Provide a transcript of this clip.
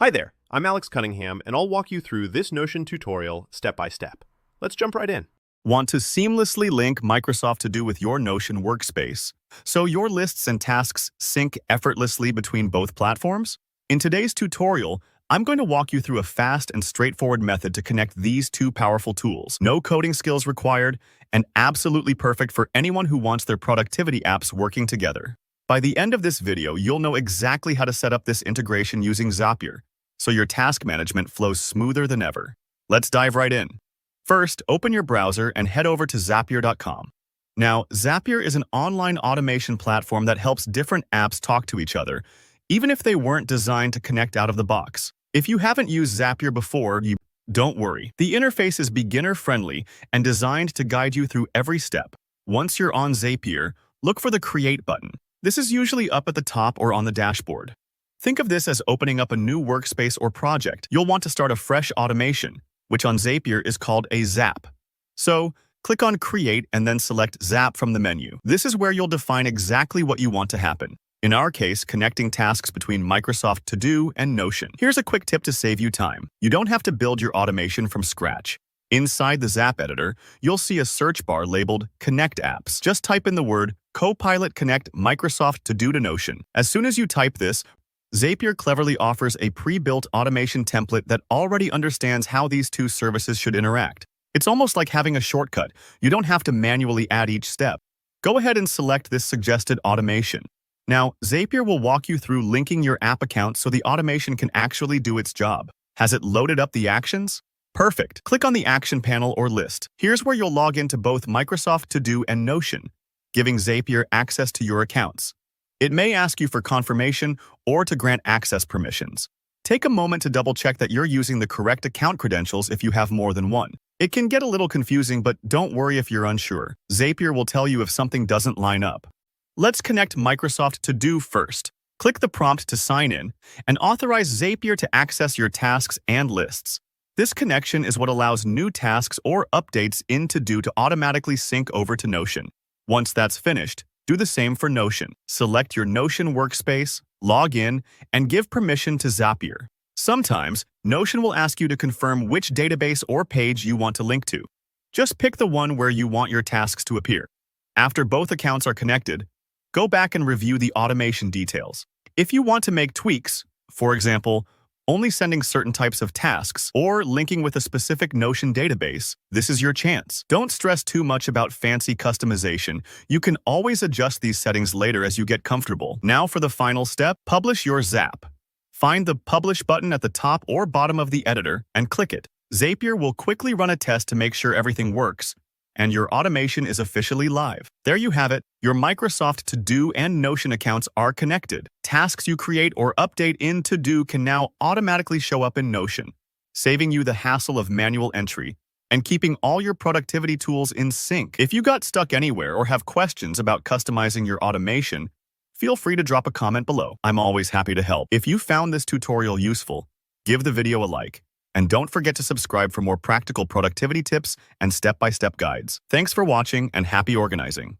Hi there, I'm Alex Cunningham, and I'll walk you through this Notion tutorial step by step. Let's jump right in. Want to seamlessly link Microsoft To Do with your Notion workspace, so your lists and tasks sync effortlessly between both platforms? In today's tutorial, I'm going to walk you through a fast and straightforward method to connect these two powerful tools. No coding skills required, and absolutely perfect for anyone who wants their productivity apps working together. By the end of this video, you'll know exactly how to set up this integration using Zapier, so your task management flows smoother than ever. Let's dive right in. First, open your browser and head over to Zapier.com. Now, Zapier is an online automation platform that helps different apps talk to each other, even if they weren't designed to connect out of the box. If you haven't used Zapier before, don't worry. The interface is beginner-friendly and designed to guide you through every step. Once you're on Zapier, look for the Create button. This is usually up at the top or on the dashboard. Think of this as opening up a new workspace or project. You'll want to start a fresh automation, which on Zapier is called a Zap. So, click on Create and then select Zap from the menu. This is where you'll define exactly what you want to happen. In our case, connecting tasks between Microsoft To Do and Notion. Here's a quick tip to save you time. You don't have to build your automation from scratch. Inside the Zap editor, you'll see a search bar labeled Connect Apps. Just type in the word Copilot Connect Microsoft To Do to Notion. As soon as you type this, Zapier cleverly offers a pre-built automation template that already understands how these two services should interact. It's almost like having a shortcut. You don't have to manually add each step. Go ahead and select this suggested automation. Now, Zapier will walk you through linking your app account so the automation can actually do its job. Has it loaded up the actions? Perfect. Click on the action panel or list. Here's where you'll log into both Microsoft To Do and Notion, giving Zapier access to your accounts. It may ask you for confirmation or to grant access permissions. Take a moment to double-check that you're using the correct account credentials if you have more than one. It can get a little confusing, but don't worry if you're unsure. Zapier will tell you if something doesn't line up. Let's connect Microsoft To Do first. Click the prompt to sign in and authorize Zapier to access your tasks and lists. This connection is what allows new tasks or updates in To Do to automatically sync over to Notion. Once that's finished, do the same for Notion. Select your Notion workspace, log in, and give permission to Zapier. Sometimes, Notion will ask you to confirm which database or page you want to link to. Just pick the one where you want your tasks to appear. After both accounts are connected, go back and review the automation details. If you want to make tweaks, for example, only sending certain types of tasks or linking with a specific Notion database, this is your chance. Don't stress too much about fancy customization. You can always adjust these settings later as you get comfortable. Now for the final step, publish your Zap. Find the Publish button at the top or bottom of the editor and click it. Zapier will quickly run a test to make sure everything works, and your automation is officially live. There you have it. Your Microsoft To Do and Notion accounts are connected. Tasks you create or update in To Do can now automatically show up in Notion, saving you the hassle of manual entry and keeping all your productivity tools in sync. If you got stuck anywhere or have questions about customizing your automation, feel free to drop a comment below. I'm always happy to help. If you found this tutorial useful, give the video a like. And don't forget to subscribe for more practical productivity tips and step-by-step guides. Thanks for watching and happy organizing.